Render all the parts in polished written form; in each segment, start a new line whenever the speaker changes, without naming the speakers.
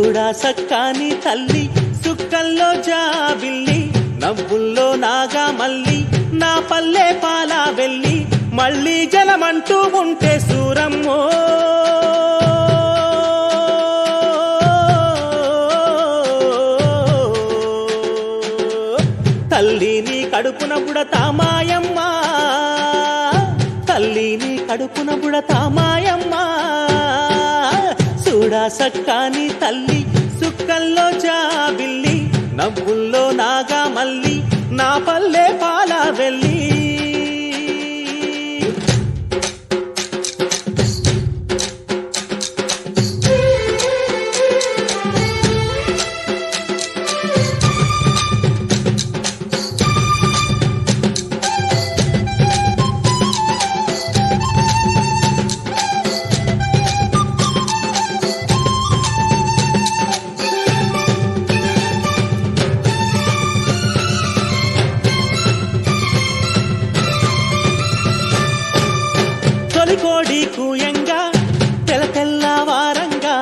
చూడా సక్కాని తల్లి సుక్కల్లో జాబిల్లి నవ్వుల్లో నాగా మల్లి నా పల్లె పాలా వెళ్ళి మళ్ళీ జలమంటూ ఉంటే సూరమ్మో తల్లిని కడుపున బుడతా మాయమ్మ తల్లిని కడుపున బుడతా మాయమ్మ చూడా సక్కాని తల్లి సుక్కల్లో జాబిల్లి నవ్వుల్లో నాగా మల్లి నా పల్లె పాలా వెళ్ళి కోడి కూయంగా తెల్ల తెల్లవారంగా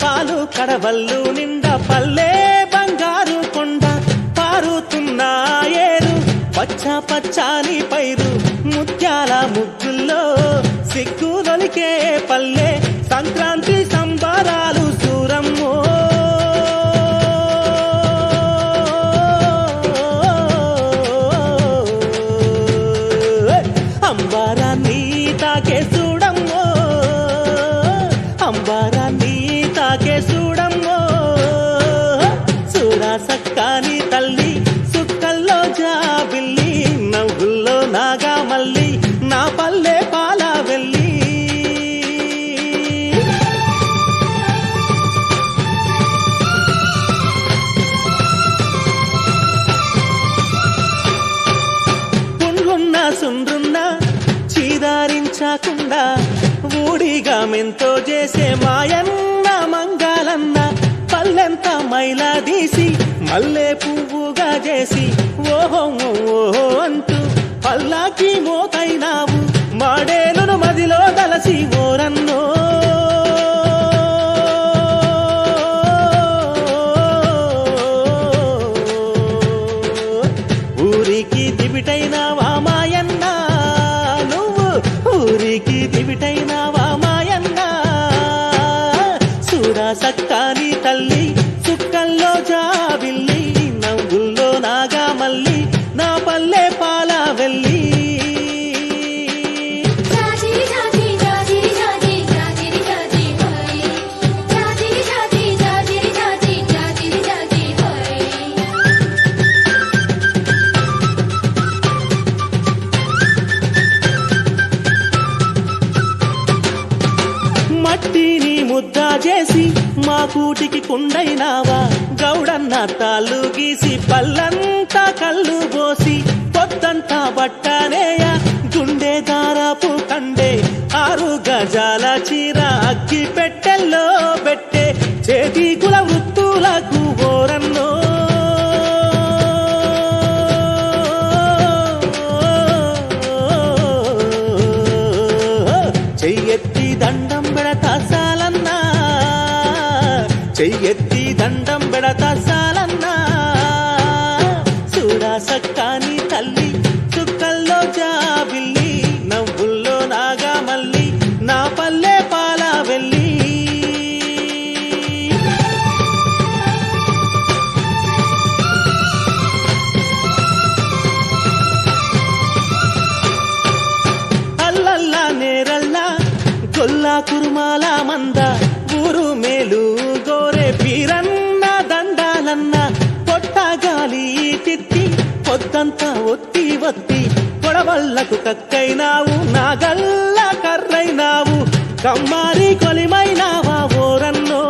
పాలు కడవల్లు నిండా పల్లె బంగారు కొండ పారుతున్న ఏరు పచ్చ పచ్చాని పైరు ముత్యాల ముగ్గుల్లో సిగ్గులొలికే పల్లె సంక్రాంతి సంబరాలు సూరమ్మో అంబారాన్ని తాకే చూడమ్మో అంబారాన్ని తాకే చూడమ్మో చూడా సక్కాని తల్లి సుక్కల్లో జాబిల్లి నవ్వుల్లో నాగా మల్లి నా పల్లె పాలా వెళ్ళి పుండ్లున్నా సుండ్రున్నా చీదారించకుండా ఊడిగా మెంతో చేసే మాయన్న మంగాలన్న పల్లెంత మైలా తీసి మల్లె పువ్వుగా చేసి ఓహో ఓహో అంటూ పల్లాకి మోతైనావు మాడేలును మదిలో దలసి ఓరన్నో ఊరికి దివిటైనావా మాయన్న ఊరికి దివిటైనావా మాయన్న చూడా సక్కాని తల్లి సుక్కల్లో జాబిల్లి నవ్వుల్లో నాగా మల్లి నా పల్లె పాలా వెళ్ళి మట్టిని ముద్దా చేసి మా కూటికి కుండైనావా గౌడన్న తాళ్ళు గీసి పల్లంతా కళ్ళు పోసి పొద్దంతా బట్టనేయ గుండె దారాపు కండే 6 గజాల చీర అగ్గి పెట్టెల్లో పెట్టే చేతి కుల వృత్తులకు ఓరన్నో చెయ్యెత్తి దండం పెడతా సాలన్నా చెయ్యెత్తి దండం పెడతా సాలన్నా చూడా సక్కాని తల్లి చుక్కల్లో జాబిల్లి నవ్వుల్లో నాగా మల్లి నా పల్లె పాలా వెళ్ళి అల్లల్లా నేరల్లా గొల్లా కురుమాల మంద ఊరు మేలు గోరే పీరన్న దండాలన్న పొట్టగాలి తిత్తి పొద్దంతా ఒత్తి ఒత్తి కొడవళ్లకు కక్కైనావు నాగల్ల కర్రైనావు కమ్మారి కొలిమైనావా ఓరన్నో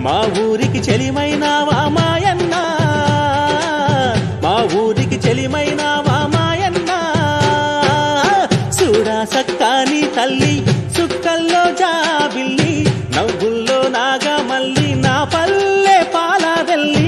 మా ఊరికి చెలిమైనావా మాయన్న మా ఊరికి చెలిమైనావా మాయన్న చూడా సక్కాని తల్లి సుక్కల్లో జాబిల్లి నవ్వుల్లో నాగా మల్లి నా పల్లె పాలా వెళ్ళి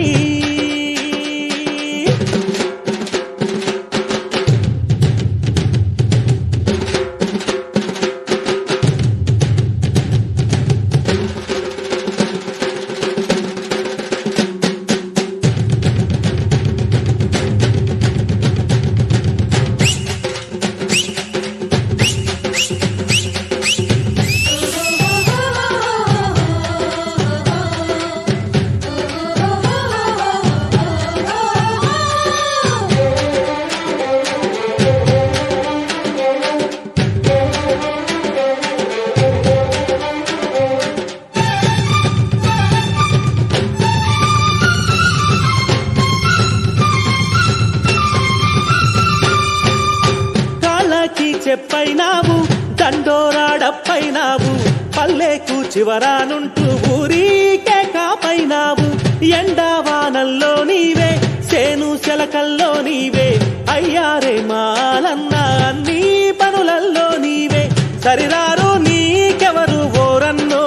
చెప్పైనావు దండోరాడప్పైనావు పల్లెకు చివరానుంటూ ఊరికే కాపైనావు ఎండావానల్లో నీవే సేను శలకల్లో నీవే అయ్యారే మాలన్న అన్ని పనులల్లో నీవే సరిరారు నీకెవరు ఓరన్నో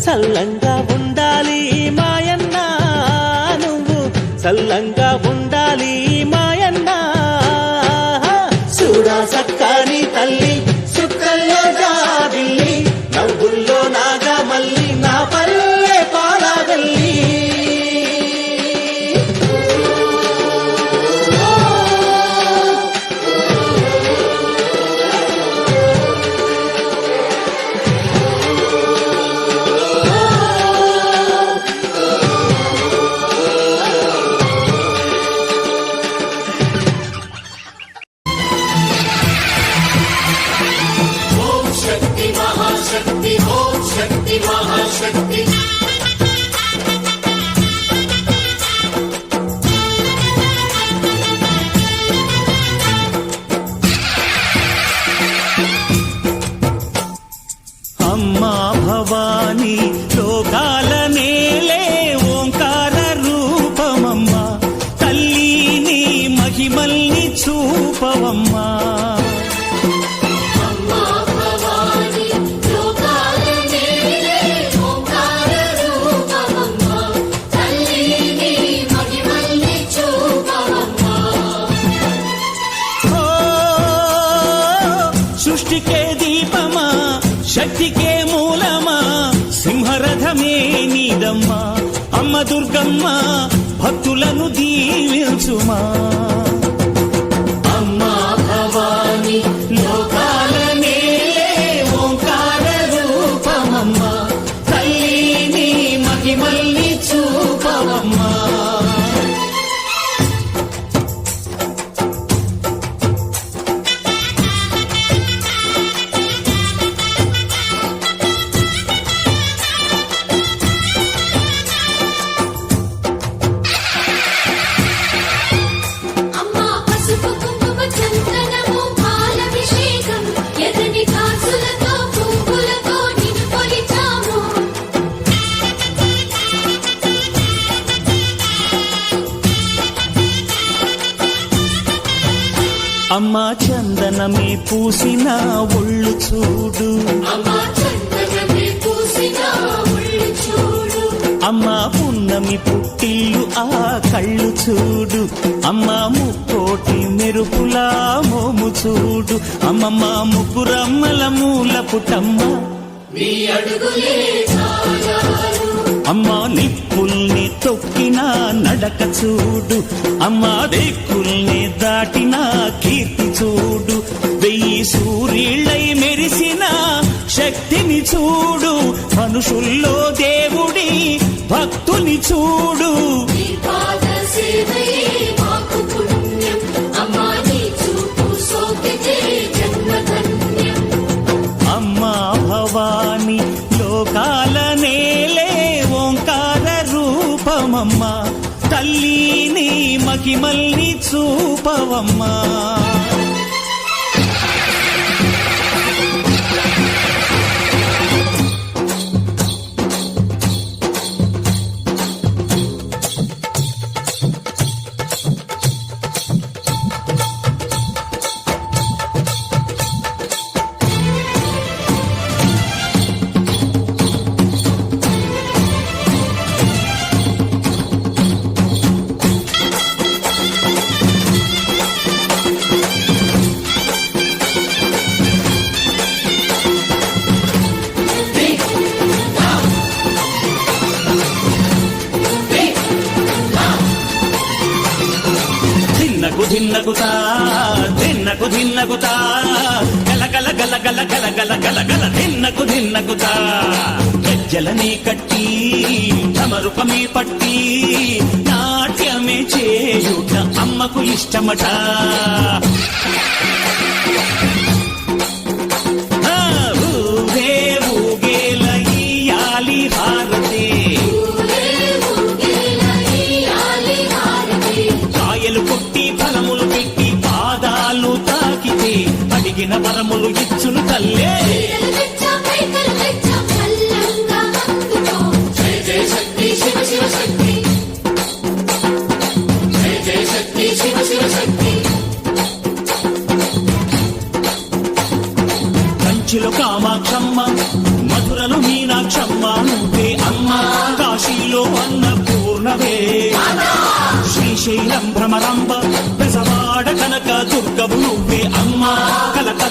సల్లంగా ఉండాలి మాయన్న నువ్వు సల్లంగా ఉండాలి మాయన్న చూడా సక్కాని తల్లి సుక్కల్లో జాబిల్లి నవ్వుల్లో నాగా మల్లి నా పల్లె పాలవెల్లి అమ్మా భవానీ లోకాల నేలే ఓంకార రూపమమ్మా తల్లిని మహిమల్ని చూపవమ్మా సృష్టికే దీపమా శక్తికే మూలమా సింహరథమే నీదమ్మా అమ్మ దుర్గమ్మ భక్తులను దీవించుమా అమ్మా భవాని లోకాల నేలే ఓంకార రూపమమ్మా తల్లిని మహిమల్ని చూపవమ్మా అమ్మా చందనమే పూసిన ఒళ్ళు చూడు అమ్మా పున్నమి పుట్టిల్లు ఆ కళ్ళు చూడు అమ్మా ముక్కోటి మెరుపులా మోము చూడు అమ్మమ్మ ముగ్గురమ్మల మూల పుటమ్మ అమ్మా నిప్పుల్ని తొక్కిన నడక చూడు అమ్మా దిక్కుల్ని దాటిన కీర్తి చూడు 1000 సూర్యుళ్ళై మెరిసిన శక్తిని చూడు మనుషుల్లో దేవుడి భక్తుని చూడు అమ్మా భవాని లోకాల నేలే ఓంకార రూపమమ్మా తల్లిని మహిమల్ని చూపవమ్మా ధిన్నగుతా ధిన్నకు ధిన్నగుతా గల గల గల గల గల గల గల గల ధిన్నగుతా గజ్జలనే కట్టి తమరుపమే పట్టి నాట్యమే చేయుట అమ్మకు ఇష్టమట ఊగే ఊగేల ఇయ్యాలి హారతి వరములు ఇచ్చును తల్లే
చీరలు తెచ్చాం, రైకలు తెచ్చాం, చల్లంగా అందుకో. జై జై శక్తి శివ శివ శక్తి, జై జై శక్తి శివ శివ శక్తి.
కంచిలో కామాక్షమ్మ, మధురలో మీనాక్షమ్మ నువ్వే అమ్మ, కాశీలో అన్నపూర్ణవే, శ్రీశైలం భ్రమరాంబ, పెసవాడ కనక దుర్గవు నువ్వే అమ్మ, కలకత్తా